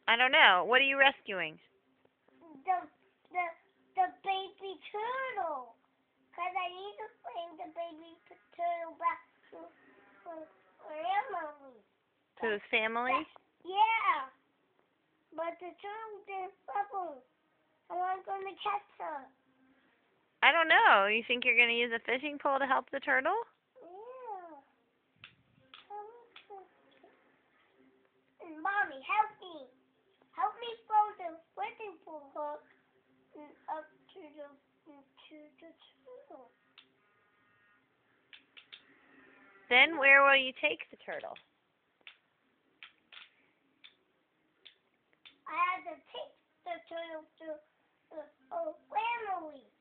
I don't know. What are you rescuing? The the the baby turtle. 'Cause I need to bring the baby turtle back to family. To his family? Yeah. But the turtle didn't bubble. And I'm gonna catch her. I don't know. You think you're going to use a fishing pole to help the turtle? Yeah. Mommy, help me. Help me throw the fishing pole hook up to the turtle. Then where will you take the turtle? I had to take the turtle to the family.